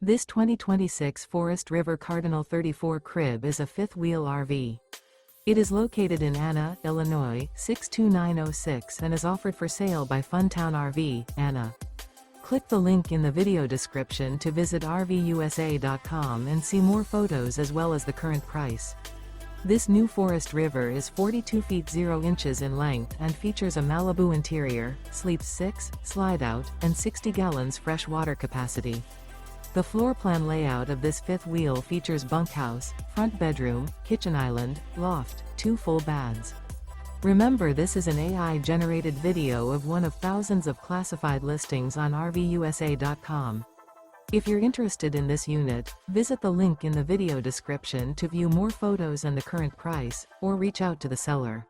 This 2026 Forest River Cardinal 34 crib is a fifth-wheel RV. It is located in Anna, Illinois, 62906 and is offered for sale by Funtown RV, Anna. Click the link in the video description to visit RVUSA.com and see more photos as well as the current price. This new Forest River is 42 feet 0 inches in length and features a MALIBU interior, sleeps 6, slide-out, and 60 gallons fresh water capacity. The floor plan layout of this fifth wheel features bunkhouse, front bedroom, kitchen island, loft, 2 full baths. Remember, this is an AI-generated video of one of thousands of classified listings on RVUSA.com. If you're interested in this unit, visit the link in the video description to view more photos and the current price, or reach out to the seller.